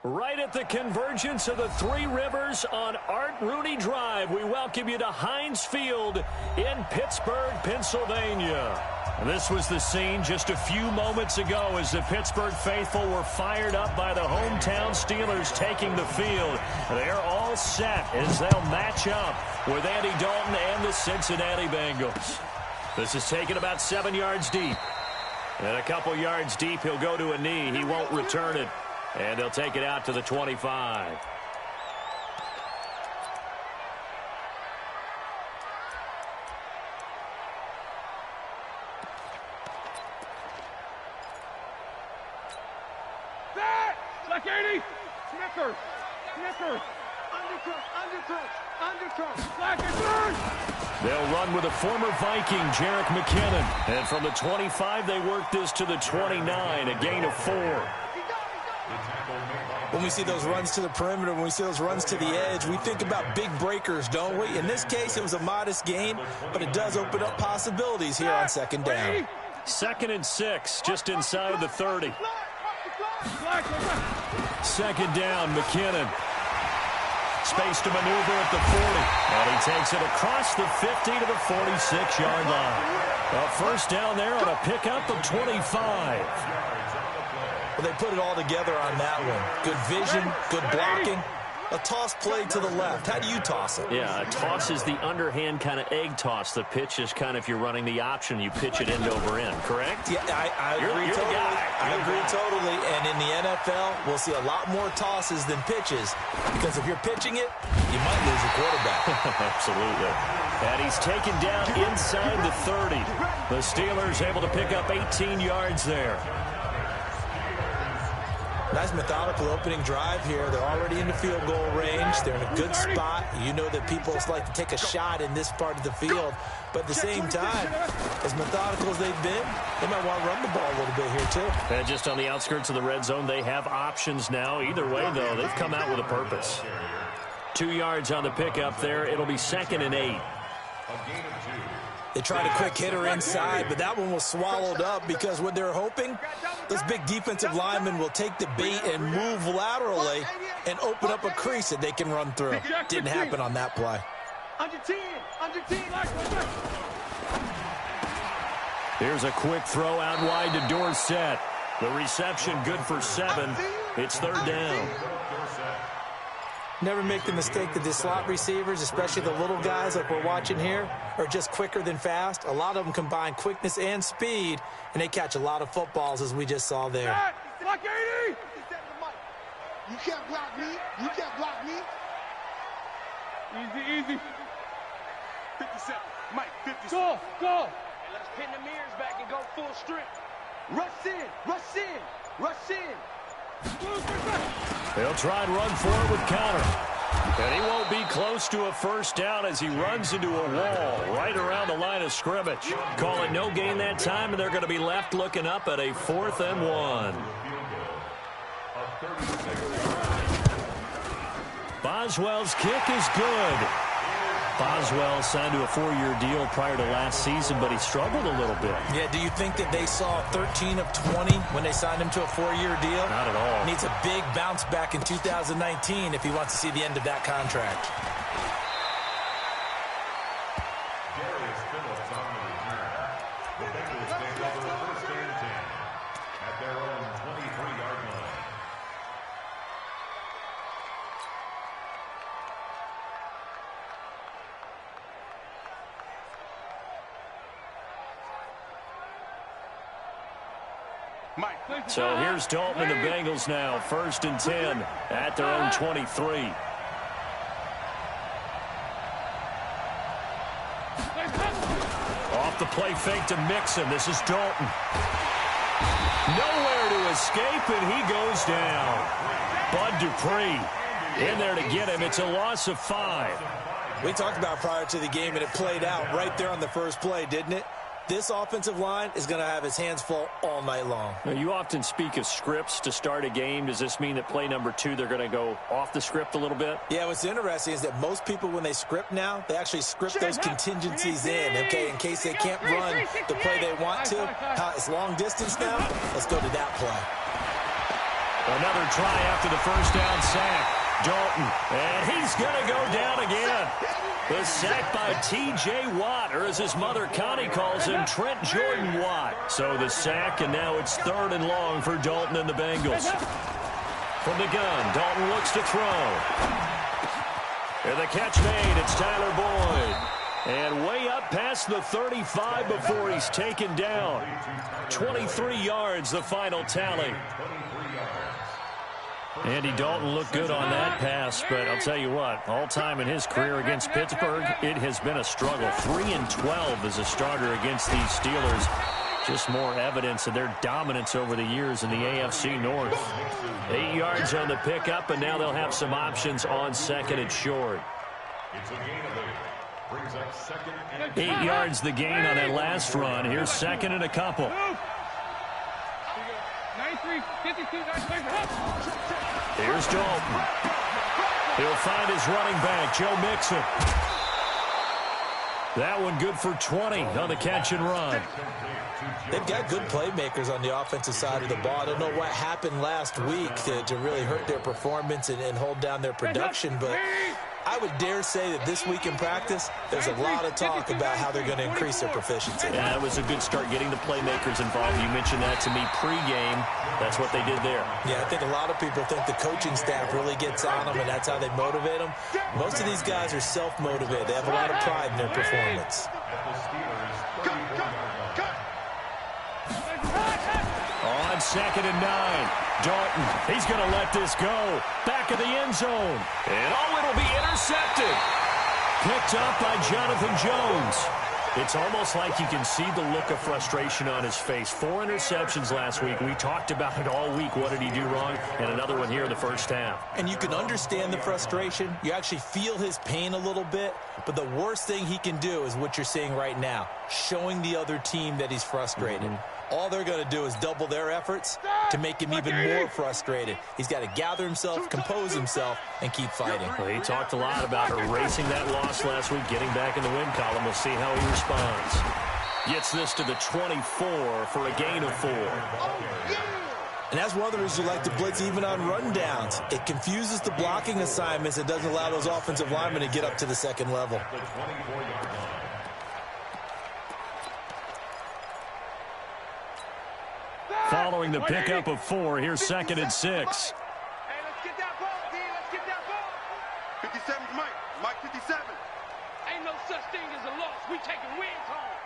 Right at the convergence of the Three Rivers on Art Rooney Drive, we welcome you to Heinz Field in Pittsburgh, Pennsylvania. And this was the scene just a few moments ago as the Pittsburgh faithful were fired up by the hometown Steelers taking the field. They're all set as they'll match up with Andy Dalton and the Cincinnati Bengals. This is taken about 7 yards deep. And a couple yards deep, he'll go to a knee. He won't return it. And they'll take it out to the 25. Like 80. Snicker. Undercut. Like a third. They'll run with a former Viking, Jerick McKinnon. And from the 25, they work this to the 29, a gain of 4. When we see those runs to the perimeter, when we see those runs to the edge, we think about big breakers, don't we? In this case, it was a modest gain, but it does open up possibilities here on second down. 2nd and 6, just inside the 30. Second down, McKinnon. Space to maneuver at the 40. And he takes it across the 50 to the 46-yard line. A first down there on a pickup of 25. Well, they put it all together on that one. Good vision, good blocking. A toss play to the left. How do you toss it? Yeah, a toss is the underhand kind of egg toss. The pitch is kind of, if you're running the option, you pitch it end over end, correct? Yeah, I agree totally. I agree totally. And in the NFL, we'll see a lot more tosses than pitches. Because if you're pitching it, you might lose your quarterback. Absolutely. And he's taken down inside the 30. The Steelers able to pick up 18 yards there. Nice methodical opening drive here. They're already in the field goal range. They're in a good spot. You know that people like to take a shot in this part of the field. But at the same time, as methodical as they've been, they might want to run the ball a little bit here too. And just on the outskirts of the red zone, they have options now. Either way, though, they've come out with a purpose. 2 yards on the pickup there. It'll be 2nd and 8. They tried a quick hitter inside, but that one was swallowed up because what they're hoping, those big defensive linemen will take the bait and move laterally and open up a crease that they can run through. Didn't happen on that play. Under 10. Here's a quick throw out wide to Dorsett. The reception good for 7. It's 3rd down. Never make the mistake that the slot receivers, especially the little guys like we're watching here, are just quicker than fast. A lot of them combine quickness and speed, and they catch a lot of footballs, as we just saw there. Like 80. You can't block me. Easy. 57. Mike, 57. Go. Let's pin the mirrors back and go full strip. Rush in. They'll try and run forward with counter. And he won't be close to a first down as he runs into a wall right around the line of scrimmage. Call it no gain that time, and they're going to be left looking up at a 4th and 1. Boswell's kick is good. Boswell signed to a 4-year deal prior to last season, but he struggled a little bit. Yeah, do you think that they saw 13 of 20 when they signed him to a 4-year deal? Not at all. Needs a big bounce back in 2019 if he wants to see the end of that contract. So here's Dalton and the Bengals now. 1st and 10 at their own 23. Off the play fake to Mixon. This is Dalton. Nowhere to escape, and he goes down. Bud Dupree in there to get him. It's a loss of 5. We talked about prior to the game, and it played out right there on the first play, didn't it? This offensive line is going to have his hands full all night long. Now, you often speak of scripts to start a game. Does this mean that play number 2, they're going to go off the script a little bit? Yeah, what's interesting is that most people, when they script now, they actually script those contingencies in, okay, in case they can't run the play they want to. It's long distance now. Let's go to that play. Another try after the first down sack. Dalton, and he's going to go down again. The sack by T.J. Watt, or as his mother Connie calls him, Trent Jordan Watt. So the sack, and now it's 3rd and long for Dalton and the Bengals. From the gun, Dalton looks to throw. And the catch made, it's Tyler Boyd. And way up past the 35 before he's taken down. 23 yards, the final tally. Andy Dalton looked good on that pass, but I'll tell you what, all time in his career against Pittsburgh, it has been a struggle. 3-12 as a starter against these Steelers. Just more evidence of their dominance over the years in the AFC North. 8 yards on the pickup, and now they'll have some options on 2nd and short. 8 yards the gain on that last run. Here's 2nd and a couple. Here's Dalton. He'll find his running back, Joe Mixon. That one good for 20 on the catch and run. They've got good playmakers on the offensive side of the ball. I don't know what happened last week to really hurt their performance and hold down their production, but I would dare say that this week in practice, there's a lot of talk about how they're going to increase their proficiency. Yeah, that was a good start getting the playmakers involved. You mentioned that to me pregame. That's what they did there. Yeah, I think a lot of people think the coaching staff really gets on them, and that's how they motivate them. Most of these guys are self-motivated. They have a lot of pride in their performance. On 2nd and 9, Dalton, he's going to let this go. Back of the end zone. And it'll be intercepted. Picked up by Jonathan Jones. It's almost like you can see the look of frustration on his face. 4 interceptions last week. We talked about it all week. What did he do wrong? And another one here in the first half. And you can understand the frustration. You actually feel his pain a little bit. But the worst thing he can do is what you're seeing right now, showing the other team that he's frustrated. All they're going to do is double their efforts to make him even more frustrated. He's got to gather himself, compose himself, and keep fighting. Well, he talked a lot about erasing that loss last week, getting back in the win column. We'll see how he responds. Gets this to the 24 for a gain of 4. And that's one of the reasons you like to blitz even on rundowns. It confuses the blocking assignments. It doesn't allow those offensive linemen to get up to the second level. Following the pickup of 4, here's 2nd and 6. Hey, let's get that ball, D. Let's get that ball. 57's Mike. Mike 57. Ain't no such thing as a loss. We taking wins home.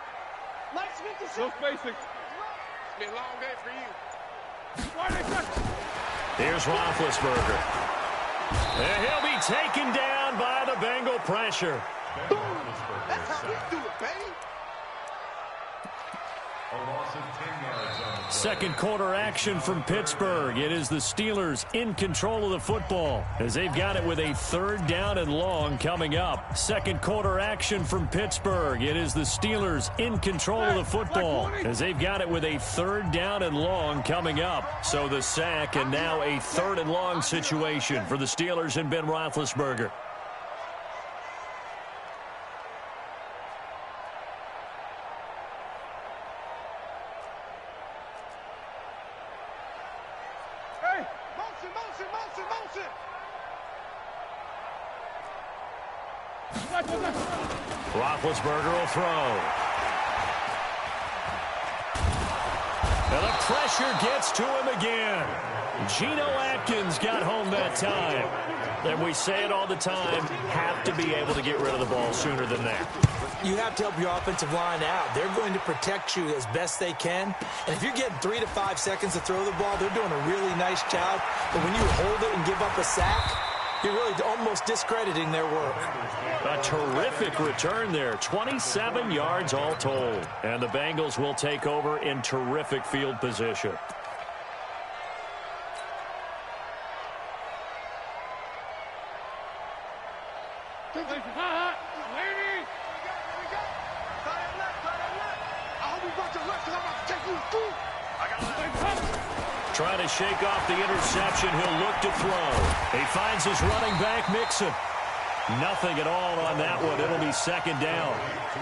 Mike's 57. No spacing. It's been a long day for you. Why they touch? Here's Roethlisberger. And he'll be taken down by the Bengal pressure. That's how we do it, baby. Second quarter action from Pittsburgh. It is the Steelers in control of the football as they've got it with a 3rd down and long coming up. Second quarter action from Pittsburgh. It is the Steelers in control of the football as they've got it with a 3rd down and long coming up. So the sack, and now a 3rd and long situation for the Steelers and Ben Roethlisberger. Roethlisberger will throw. And the pressure gets to him again. Geno Atkins got home that time. And we say it all the time, have to be able to get rid of the ball sooner than that. You have to help your offensive line out. They're going to protect you as best they can. And if you're getting 3 to 5 seconds to throw the ball, they're doing a really nice job. But when you hold it and give up a sack, you're really almost discrediting their work. A terrific return there. 27 yards all told. And the Bengals will take over in terrific field position. Trying to shake off the interception. He'll look to throw. He finds his running back, Mixon. Nothing at all on that one. It'll be second down.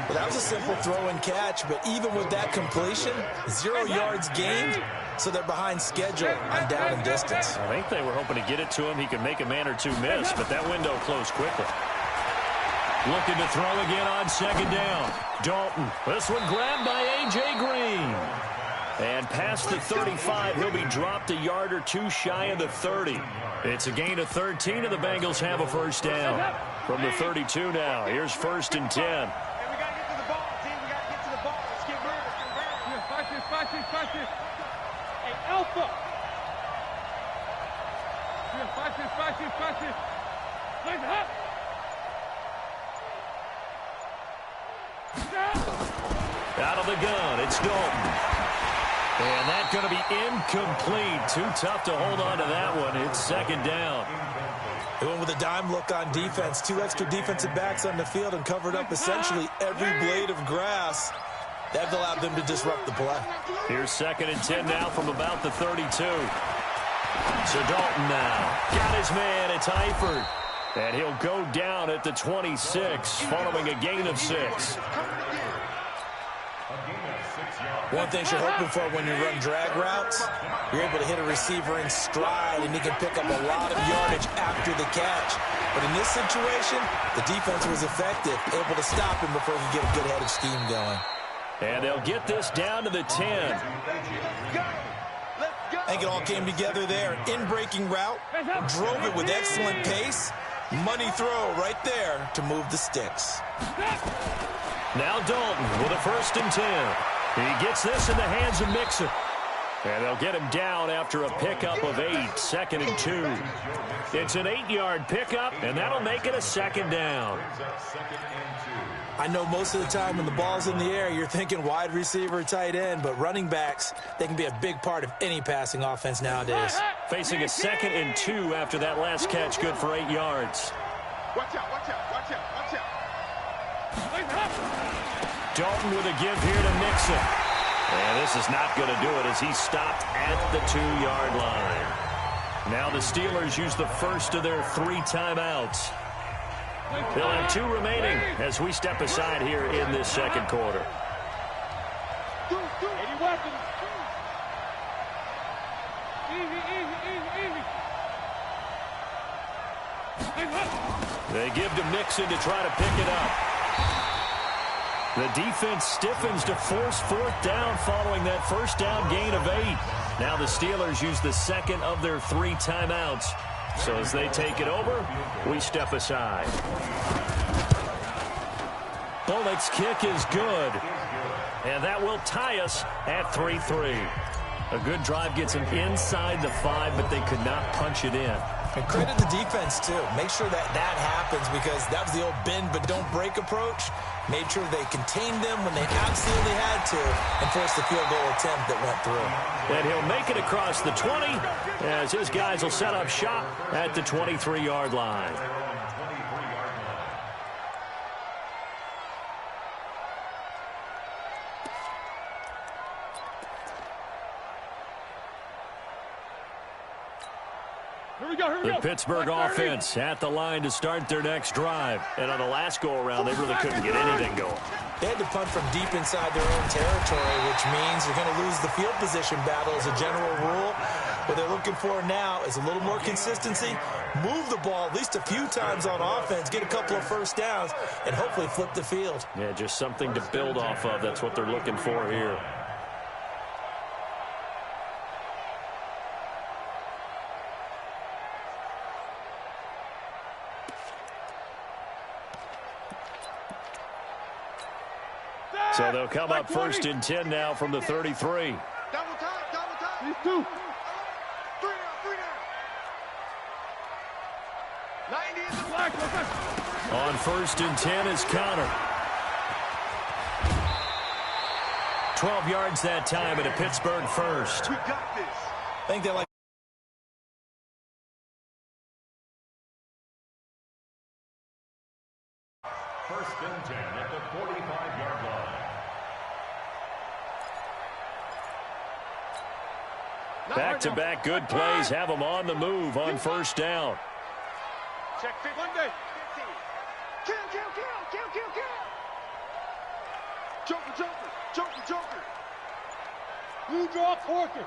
Well, that was a simple throw and catch, but even with that completion, 0 yards gained, so they're behind schedule on down and distance. I think they were hoping to get it to him. He could make a man or two miss, but that window closed quickly. Looking to throw again on second down. Dalton. This one grabbed by A.J. Green. And past the 35, he'll be dropped a yard or two shy of the 30. It's a gain of 13, and the Bengals have a first down. From the 32 now, here's 1st and 10. Hey, we got to get to the ball, team. We got to get to the ball. Let's get moving. Watch this. Hey, Alpha. Watch this. Nice hop. Out of the gun, it's Dalton. And that's going to be incomplete. Too tough to hold on to that one. It's second down. They went with a dime look on defense. 2 extra defensive backs on the field and covered up essentially every blade of grass. That allowed them to disrupt the play. Here's 2nd and 10 now from about the 32. So Dalton now got his man. It's Eifert. And he'll go down at the 26 following a gain of 6. One thing you're hoping for when you run drag routes, you're able to hit a receiver in stride, and he can pick up a lot of yardage after the catch. But in this situation, the defense was effective, able to stop him before he could get a good head of steam going. And they'll get this down to the 10. I think it all came together there. In-breaking route, drove it with excellent pace. Money throw right there to move the sticks. Now Dalton with a 1st and 10. He gets this in the hands of Mixon. And they'll get him down after a pickup of 8, 2nd and 2. It's an 8-yard pickup, and that'll make it a 2nd down. I know most of the time when the ball's in the air, you're thinking wide receiver, tight end, but running backs, they can be a big part of any passing offense nowadays. Facing a 2nd and 2 after that last catch, good for 8 yards. Watch out. Dalton with a give here to Mixon. And this is not going to do it as he stopped at the 2-yard line. Now the Steelers use the first of their 3 timeouts. They'll have 2 remaining as we step aside here in this 2nd quarter. They give to Mixon to try to pick it up. The defense stiffens to force 4th down following that 1st down gain of 8. Now the Steelers use the 2nd of their 3 timeouts. So as they take it over, we step aside. Bullock's kick is good. And that will tie us at 3-3. A good drive gets them inside the 5, but they could not punch it in. And credit the defense, too. Make sure that happens because that was the old bend but don't break approach. Made sure they contained them when they absolutely had to and forced the field goal attempt that went through. And he'll make it across the 20 as his guys will set up shop at the 23-yard line. The Pittsburgh offense at the line to start their next drive. And on the last go-around, they really couldn't get anything going. They had to punt from deep inside their own territory, which means you're going to lose the field position battle as a general rule. What they're looking for now is a little more consistency, move the ball at least a few times on offense, get a couple of 1st downs, and hopefully flip the field. Yeah, just something to build off of. That's what they're looking for here. So they'll come up 1st and 10 now from the 33. Double time. These 2. 3 down. 90 is the flag. On 1st and 10 is Connor. 12 yards that time at a Pittsburgh 1st. We got this. I think they like First and 10 at the 45-yard line. Back-to-back good plays have them on the move on 1st down. Check 15. Joker. Blue draw Porkers.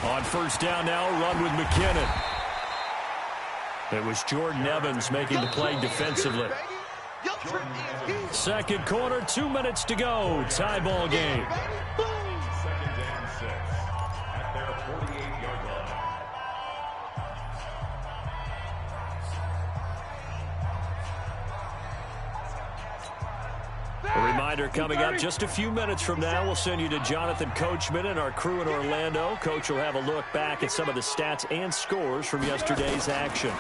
On first down now, run with McKinnon. It was Jordan Evans making the play defensively. Second quarter, 2 minutes to go. Tie ball game. Second and 6 at their 48-yard line. A reminder coming up just a few minutes from now. We'll send you to Jonathan Coachman and our crew in Orlando. Coach will have a look back at some of the stats and scores from yesterday's action.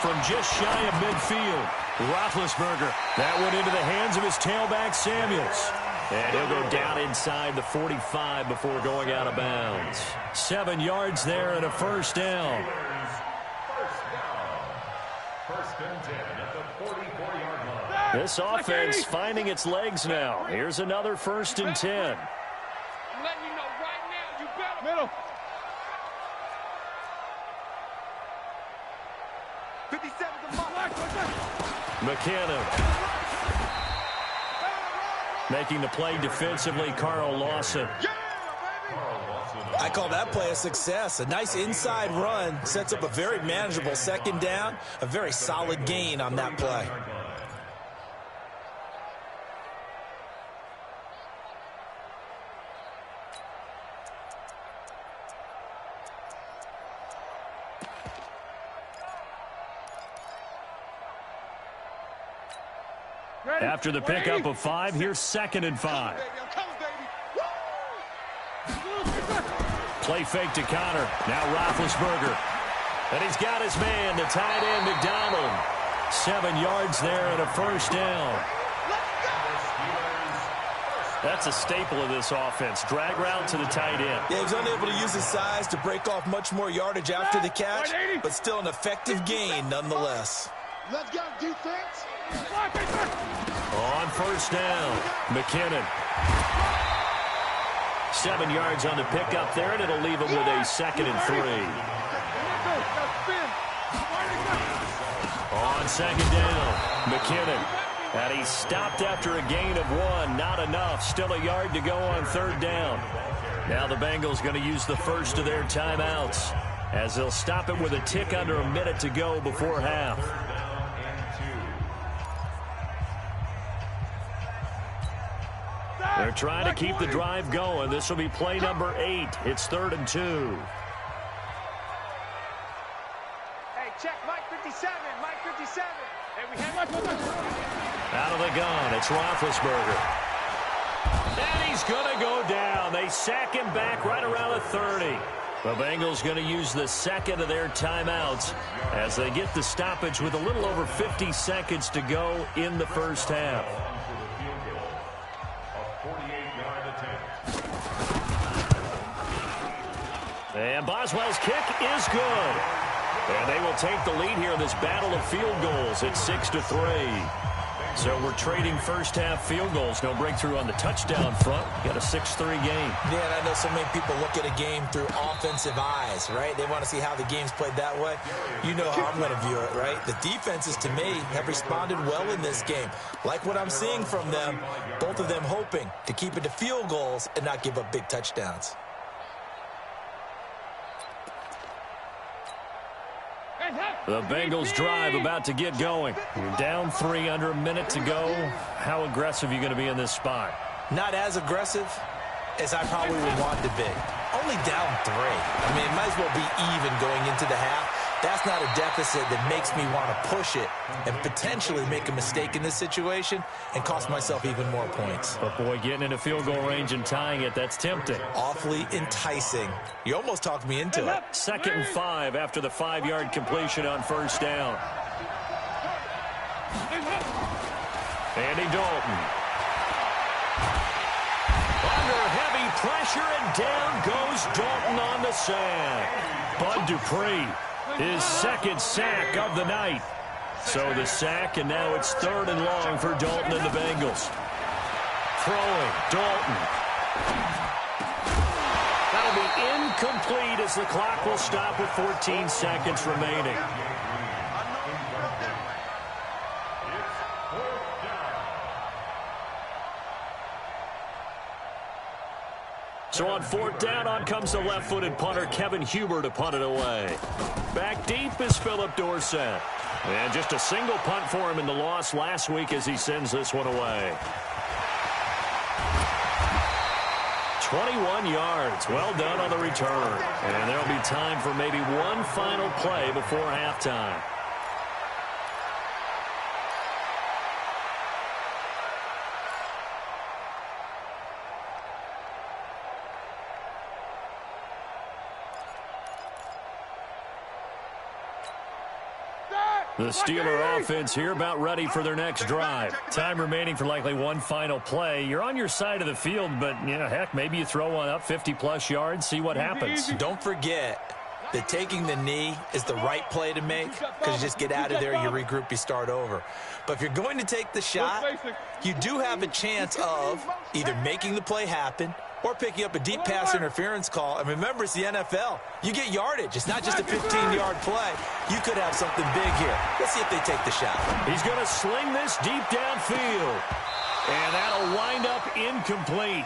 From just shy of midfield, Roethlisberger. That went into the hands of his tailback, Samuels. And he'll go down inside the 45 before going out of bounds. 7 yards there and a first down. First and 10 at the 44-yard line. This offense finding its legs now. Here's another first and 10. I'm letting you know right now, you better. Middle. 57 to Mark. McKinnon. Making the play defensively, Carl Lawson. I call that play a success. A nice inside run sets up a very manageable second down. A very solid gain on that play. After the pickup of 5, here's 2nd and 5. Play fake to Connor. Now Roethlisberger. And he's got his man, the tight end, McDonald. 7 yards there and a first down. That's a staple of this offense. Drag route to the tight end. Yeah, he was unable to use his size to break off much more yardage after the catch, but still an effective gain nonetheless. Let's go, defense. On first down, McKinnon. 7 yards on the pickup there, and it'll leave him with a 2nd and 3. On second down, McKinnon. And he stopped after a gain of 1. Not enough. Still a yard to go on third down. Now the Bengals going to use the first of their timeouts, as they'll stop it with a tick under a minute to go before half. They're trying to keep the drive going. This will be play number 8. It's 3rd and 2. Hey, check Mike 57. Mike 57. Hey, we have Out of the gun, it's Roethlisberger. And he's going to go down. They sack him back right around the 30. The Bengals going to use the second of their timeouts as they get the stoppage with a little over 50 seconds to go in the first half. And Boswell's kick is good. And they will take the lead here in this battle of field goals at 6-3. So we're trading first half field goals. No breakthrough on the touchdown front. Got a 6-3 game. Yeah, and I know so many people look at a game through offensive eyes, right? They want to see how the game's played that way. You know how I'm going to view it, right? The defenses, to me, have responded well in this game. Like what I'm seeing from them, both of them hoping to keep it to field goals and not give up big touchdowns. The Bengals drive about to get going. You're down 3 under a minute to go. How aggressive are you going to be in this spot? Not as aggressive as I probably would want to be. Only down 3. I mean, it might as well be even going into the half. That's not a deficit that makes me want to push it and potentially make a mistake in this situation and cost myself even more points. But, boy, getting into field goal range and tying it, that's tempting. Awfully enticing. You almost talked me into it. 2nd and 5 after the 5-yard completion on first down. Andy Dalton. Under heavy pressure, and down goes Dalton on the sack. Bud Dupree, his 2nd sack of the night. So the sack, and now it's 3rd and long for Dalton and the Bengals. Throwing, Dalton. That'll be incomplete as the clock will stop with 14 seconds remaining. So on fourth down, on comes the left-footed punter, Kevin Huber, to punt it away. Back deep is Philip Dorsett. And just a single punt for him in the loss last week as he sends this one away. 21 yards. Well done on the return. And there'll be time for maybe one final play before halftime. The Steeler offense here about ready for their next drive. Time remaining for likely one final play. You're on your side of the field, but, you know, heck, maybe you throw one up 50-plus yards, see what happens. Don't forget that taking the knee is the right play to make because you just get out of there, you regroup, you start over. But if you're going to take the shot, you do have a chance of either making the play happen or picking up a deep pass interference call. And remember, it's the NFL. You get yardage. It's not just a 15-yard play. You could have something big here. Let's see if they take the shot. He's going to sling this deep downfield. And that'll wind up incomplete.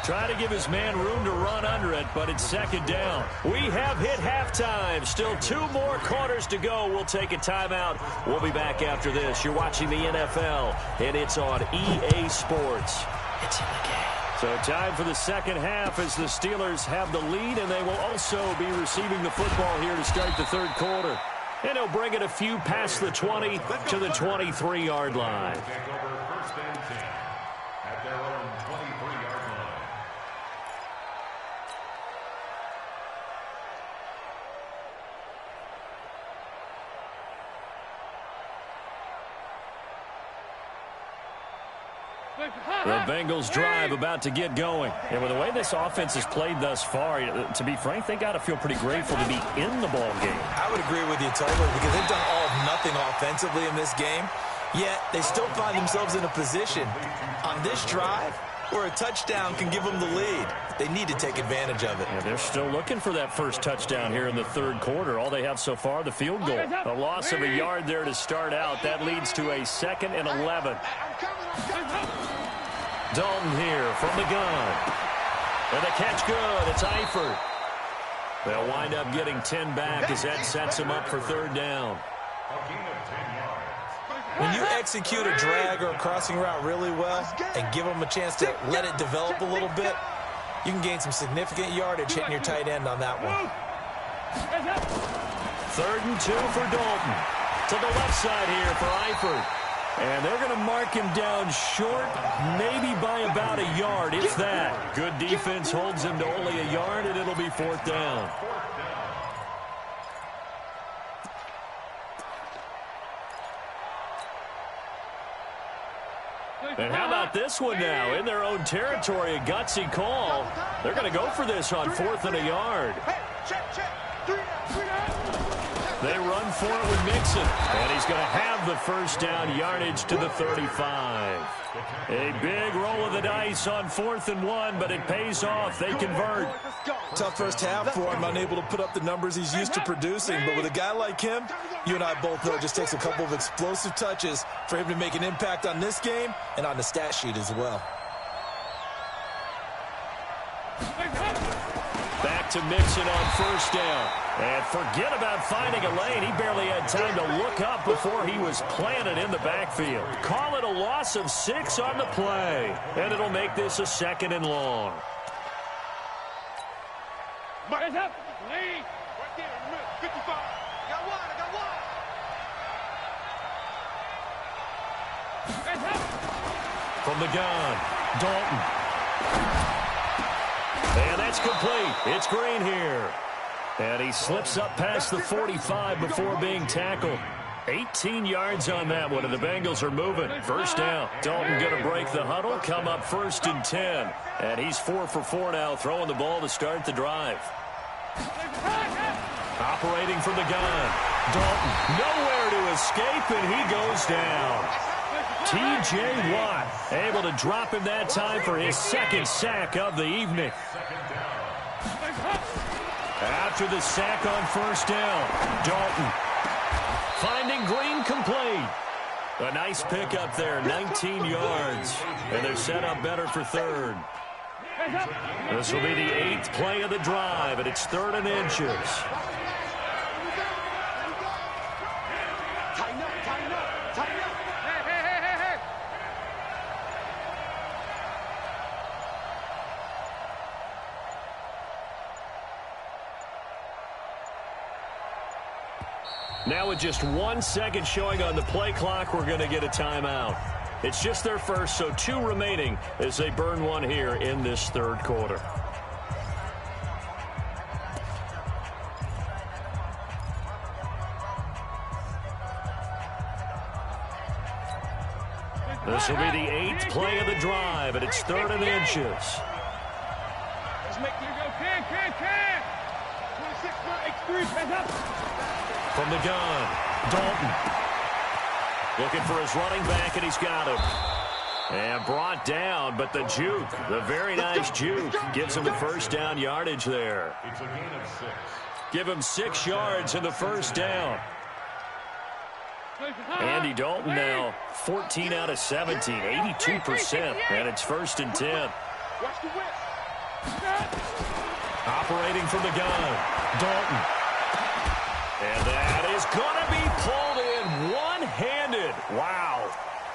Try to give his man room to run under it, but it's second down. We have hit halftime. Still 2 more quarters to go. We'll take a timeout. We'll be back after this. You're watching the NFL, and it's on EA Sports. It's in the game. So time for the second half as the Steelers have the lead, and they will also be receiving the football here to start the third quarter. And he'll bring it a few past the 20 to the 23-yard line. Take over first and 10 at their own 23-yard line. The Bengals drive about to get going. And with the way this offense has played thus far, to be frank, they got to feel pretty grateful to be in the ball game. I would agree with you totally because they've done all of nothing offensively in this game, yet they still find themselves in a position on this drive where a touchdown can give them the lead. They need to take advantage of it. Yeah, they're still looking for that first touchdown here in the third quarter. All they have so far, the field goal. A loss of a yard there to start out. That leads to a 2nd and 11. Dalton here from the gun. And the catch good. It's Eifert. They'll wind up getting 10 back as that sets them up for third down. When you execute a drag or a crossing route really well and give them a chance to let it develop a little bit, you can gain some significant yardage hitting your tight end on that one. 3rd and 2 for Dalton. To the left side here for Eifert. And they're going to mark him down short, maybe by about a yard, if that. Good defense holds him to only a yard, and it'll be 4th down. And how about this one now? In their own territory, a gutsy call. They're going to go for this on 4th and a yard. They run for it with Mixon. And he's going to have the first down, yardage to the 35. A big roll of the dice on 4th and 1, but it pays off. They convert. Tough first half for him, unable to put up the numbers he's used to producing. But with a guy like him, you and I both know it just takes a couple of explosive touches for him to make an impact on this game and on the stat sheet as well. Back to Mixon on first down. And forget about finding a lane. He barely had time to look up before he was planted in the backfield. Call it a loss of 6 on the play. And it'll make this a 2nd and long. Hands up. Lead. Right there, 55. I got one. Hands up. From the gun, Dalton. And that's complete. It's Green here. And he slips up past the 45 before being tackled. 18 yards on that one, and the Bengals are moving. First down. Dalton going to break the huddle, come up 1st and 10. And he's 4 for 4 now, throwing the ball to start the drive. Operating from the gun. Dalton nowhere to escape, and he goes down. T.J. Watt able to drop him that time for his 2nd sack of the evening. After the sack on first down, Dalton finding Green complete. A nice pickup there, 19 yards. And they're set up better for third. This will be the 8th play of the drive, and it's 3rd and inches. Tighten up, tighten up, tighten up. Hey. Now with just 1 second showing on the play clock, we're going to get a timeout. It's just their first, so 2 remaining as they burn one here in this 3rd quarter. This will be the 8th play of the drive, and it's 3rd and inches. Let's make you go, can. 26, X3, hands up. From the gun, Dalton. Looking for his running back, and he's got him. And brought down, but the juke, the very nice juke, gives him the first down yardage there. It's a gain of 6. Give him 6 yards in the first down. Andy Dalton now 14 out of 17, 82%, and it's 1st and 10. Watch the whip. Operating from the gun, Dalton. And that is going to be pulled in one-handed. Wow.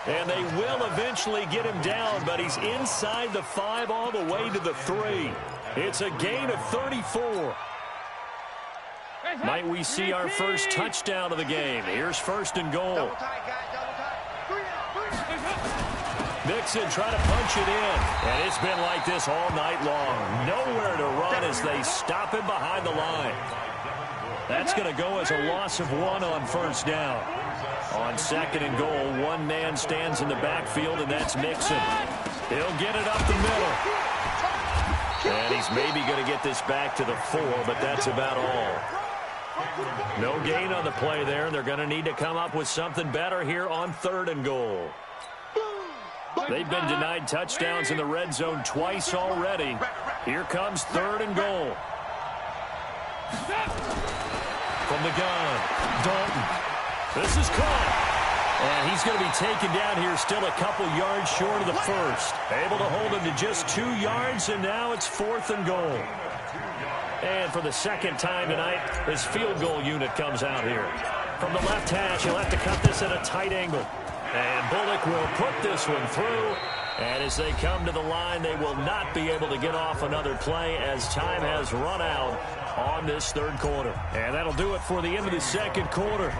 And they will eventually get him down, but he's inside the 5 all the way to the 3. It's a gain of 34. Might we see our first touchdown of the game? Here's 1st and goal. Double tight, guys, double tight. Mixon trying to punch it in. And it's been like this all night long. Nowhere to run as they stop him behind the line. That's going to go as a loss of 1 on first down. On 2nd and goal, one man stands in the backfield, and that's Mixon. He'll get it up the middle. And he's maybe going to get this back to the 4, but that's about all. No gain on the play there, and they're going to need to come up with something better here on 3rd and goal. They've been denied touchdowns in the red zone twice already. Here comes 3rd and goal. From the gun, Dalton. This is caught. And he's going to be taken down here, still a couple yards short of the first. Able to hold him to just 2 yards, and now it's 4th and goal. And for the 2nd time tonight, his field goal unit comes out here. From the left hash, he'll have to cut this at a tight angle. And Bullock will put this one through. And as they come to the line, they will not be able to get off another play as time has run out on this 3rd quarter. And that'll do it for the end of the 2nd quarter.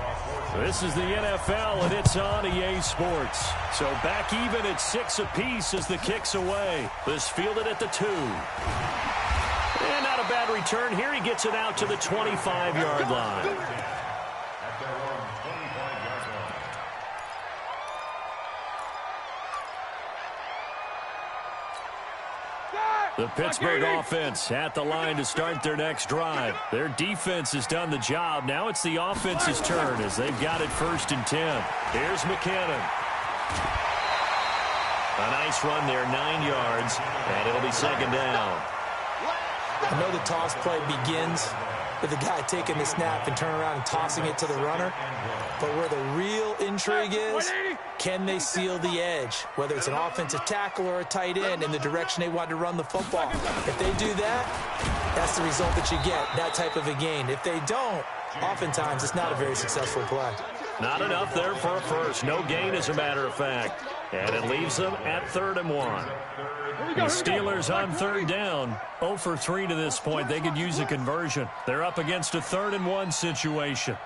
This is the NFL, and it's on EA Sports. So back even at 6 apiece as the kick's away. This fielded at the 2. And not a bad return here. He gets it out to the 25-yard line. At their own 25-yard line. The Pittsburgh offense at the line to start their next drive. Their defense has done the job. Now it's the offense's turn as they've got it 1st and 10. Here's McKinnon. A nice run there, 9 yards, and it'll be 2nd down. I know the toss play begins with the guy taking the snap and turning around and tossing it to the runner. But where the real intrigue is, can they seal the edge? Whether it's an offensive tackle or a tight end in the direction they want to run the football. If they do that, that's the result that you get, that type of a gain. If they don't, oftentimes it's not a very successful play. Not enough there for a first. No gain, as a matter of fact. And it leaves them at 3rd and 1. The Steelers on 3rd down. 0 for 3 to this point. They could use a conversion. They're up against a 3rd and 1 situation.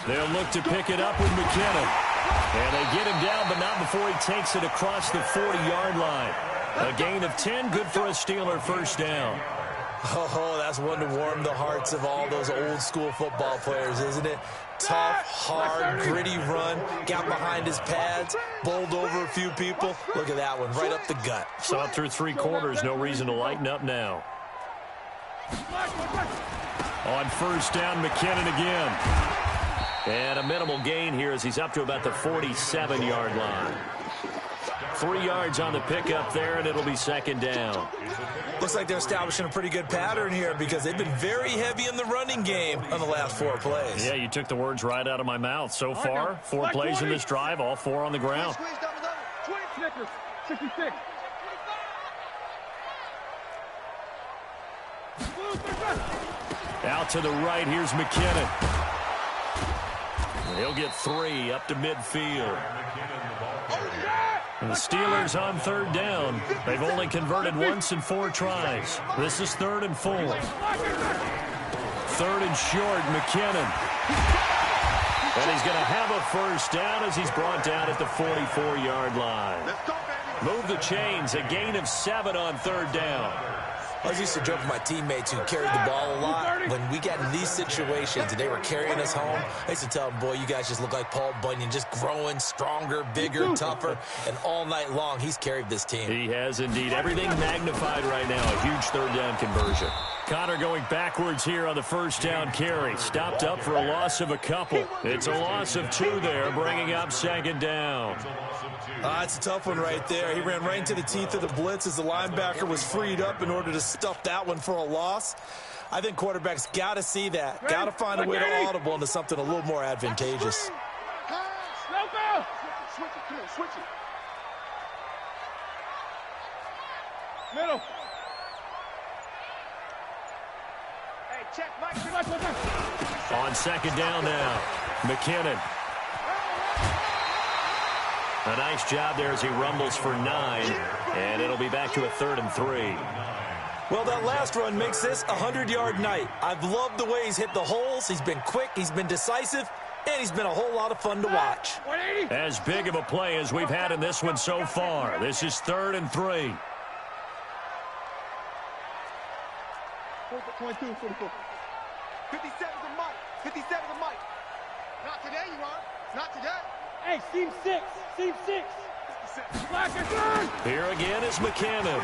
They'll look to pick it up with McKinnon. And they get him down, but not before he takes it across the 40-yard line. A gain of 10, good for a Steeler first down. Oh, that's one to warm the hearts of all those old-school football players, isn't it? Tough, hard, gritty run, got behind his pads, bowled over a few people. Look at that one, right up the gut. Saw it through 3 quarters, no reason to lighten up now. On first down, McKinnon again. And a minimal gain here as he's up to about the 47-yard line. 3 yards on the pickup there, and it'll be second down. Looks like they're establishing a pretty good pattern here because they've been very heavy in the running game on the last 4 plays. Yeah, you took the words right out of my mouth. So far, 4 plays in this drive, all 4 on the ground. 20 Snickers, 66. Out to the right, here's McKinnon. He'll get 3 up to midfield. And the Steelers on third down. They've only converted once in 4 tries. This is 3rd and 4. 3rd and short, McKinnon. And he's going to have a first down as he's brought down at the 44-yard line. Move the chains, a gain of 7 on 3rd down. I was used to joke with my teammates who carried the ball a lot. When we got in these situations and they were carrying us home, I used to tell them, boy, you guys just look like Paul Bunyan, just growing stronger, bigger, tougher. And all night long, he's carried this team. He has indeed. Everything magnified right now. A huge 3rd down conversion. Connor going backwards here on the first down carry. Stopped up for a loss of a couple. It's a loss of 2 there, bringing up second down. It's a tough one right there. He ran right into the teeth of the blitz as the linebacker was freed up in order to stuff that one for a loss. I think quarterbacks got to see that. Got to find a way to audible into something a little more advantageous. Switch it, come on, switch it. Middle. Hey, check, Mike. On second down now, McKinnon. A nice job there as he rumbles for 9, and it'll be back to a 3rd and 3. Well, that last run makes this a 100-yard night. I've loved the way he's hit the holes. He's been quick, he's been decisive, and he's been a whole lot of fun to watch. As big of a play as we've had in this one so far. This is 3rd and 3. 22, 44. 57 to Mike. 57 to Mike. Not today, you are. Not today. Hey, seam 6. Seam 6. Here again is McKinnon.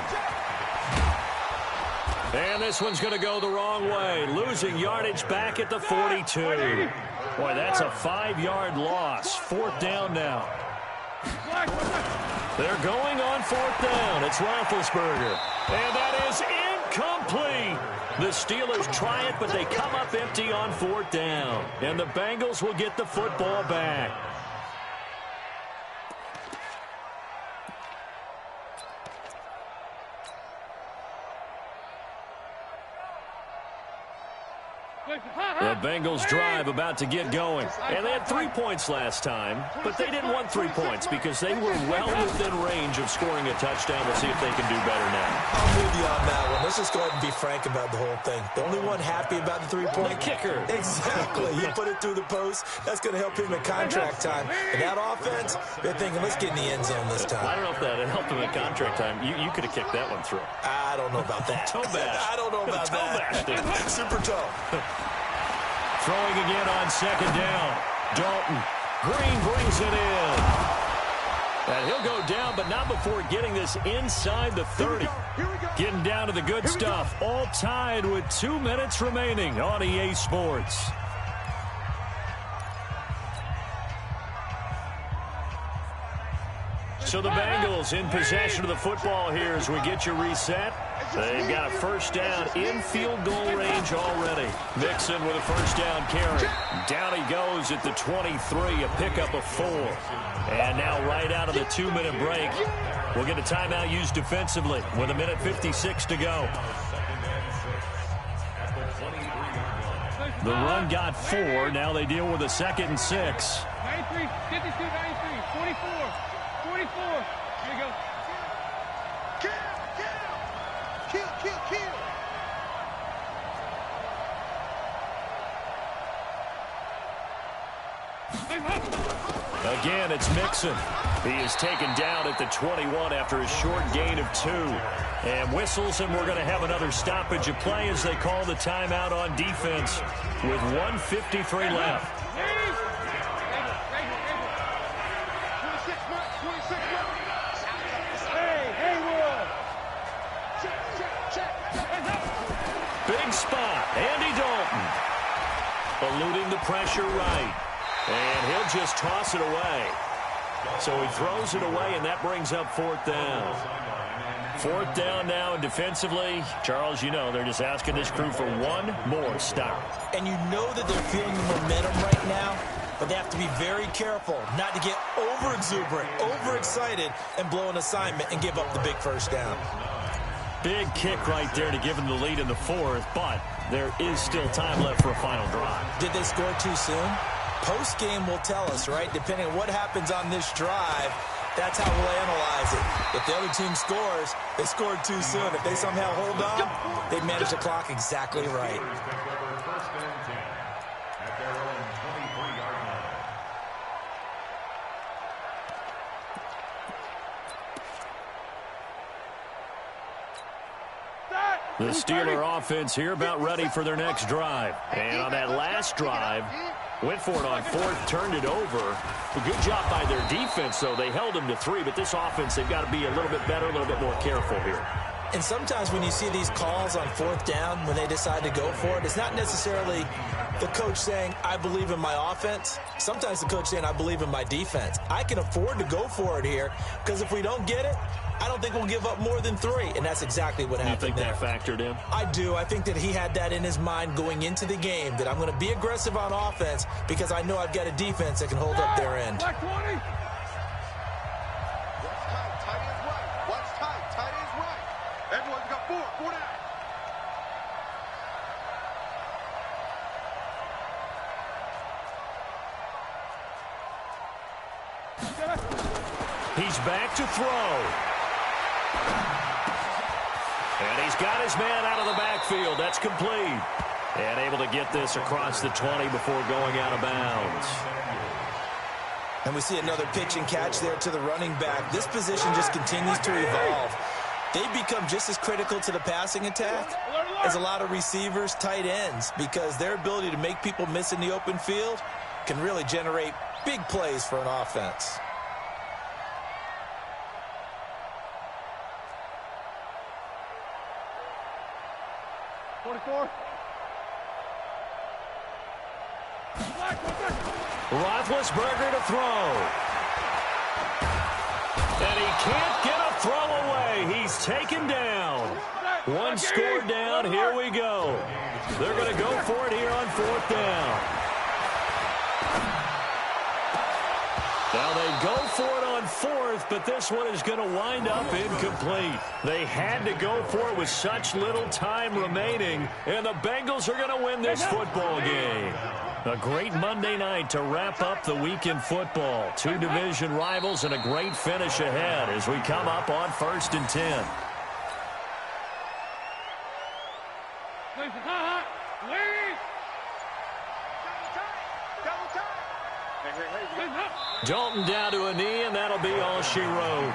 And this one's going to go the wrong way. Losing yardage back at the 42. Boy, that's a 5-yard loss. 4th down now. They're going on 4th down. It's Roethlisberger. And that is incomplete. The Steelers try it, but they come up empty on 4th down. And the Bengals will get the football back. The Bengals drive about to get going. And they had 3 points last time, but they didn't want 3 points because they were well within range of scoring a touchdown. We'll see if they can do better now. I'm with you on that one. Let's just go ahead and be frank about the whole thing. The only one happy about the 3-point kicker. Exactly. You put it through the post. That's going to help him in contract time. And that offense, they're thinking, let's get in the end zone this time. I don't know if that helped him in contract time. You could have kicked that one through. I don't know about that. Toe bash. I don't know about that. Super toe. Throwing again on second down. Dalton. Green brings it in. And he'll go down, but not before getting this inside the 30. Getting down to the good stuff. All tied with 2 minutes remaining on EA Sports. So the Bengals in possession of the football here as we get you reset. They've got a first down in field goal range already. Mixon with a first down carry. Down he goes at the 23, a pickup of 4. And now right out of the 2-minute break, we'll get a timeout used defensively with 1:56 to go. The run got 4. Now they deal with a 2nd and 6. 93, 52, 93, 44, 44. Here we go. Kill. Again, it's Mixon. He is taken down at the 21 after a short gain of 2. And whistles, and we're going to have another stoppage of play as they call the timeout on defense with 1:53 left. Big spot. Andy Dalton eluding the pressure right. And he'll just toss it away. So he throws it away, and that brings up fourth down. Fourth down now, and defensively, Charles, you know, they're just asking this crew for one more stop. And you know that they're feeling the momentum right now, but they have to be very careful not to get over-exuberant, overexcited, and blow an assignment and give up the big first down. Big kick right there to give them the lead in the fourth, but there is still time left for a final drive. Did they score too soon? Post-game will tell us, right? Depending on what happens on this drive, that's how we'll analyze it. If the other team scores, they scored too soon. If they somehow hold on, they manage the clock exactly right. First and 10 at their own 23-yard line. The Steeler offense here about ready for their next drive. And on that last drive, went for it on fourth, turned it over. A good job by their defense, though. They held them to 3, but this offense, they've got to be a little bit better, a little bit more careful here. And sometimes when you see these calls on fourth down, when they decide to go for it, it's not necessarily the coach saying, I believe in my offense. Sometimes the coach saying, I believe in my defense. I can afford to go for it here, because if we don't get it, I don't think we'll give up more than 3, and that's exactly what happened there. You think that factored in? I do. I think that he had that in his mind going into the game, that I'm going to be aggressive on offense because I know I've got a defense that can hold up their end. Watch tight, tight is right. Watch tight, tight is right. Everyone's got 4 down. He's back to throw. And he's got his man out of the backfield. That's complete. And able to get this across the 20 before going out of bounds. And we see another pitch and catch there to the running back. This position just continues to evolve. They become just as critical to the passing attack as a lot of receivers, tight ends, because their ability to make people miss in the open field can really generate big plays for an offense. Roethlisberger to throw. And he can't get a throw away. He's taken down. One score down. Here we go. They're going to go for it here on fourth down. Now they go for it on fourth, but this one is going to wind up incomplete. They had to go for it with such little time remaining, and the Bengals are going to win this football game. A great Monday night to wrap up the week in football. 2 division rivals and a great finish ahead as we come up on 1st and 10. Dalton down to a knee, and that'll be all she wrote.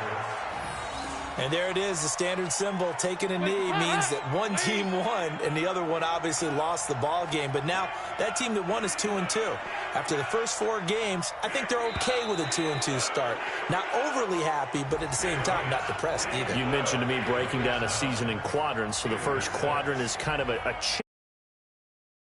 And there it is, the standard symbol. Taking a knee means that one team won, and the other one obviously lost the ball game. But now that team that won is 2-2. After the first 4 games, I think they're okay with a 2-2 start. Not overly happy, but at the same time, not depressed either. You mentioned to me breaking down a season in quadrants. So the first quadrant is kind of a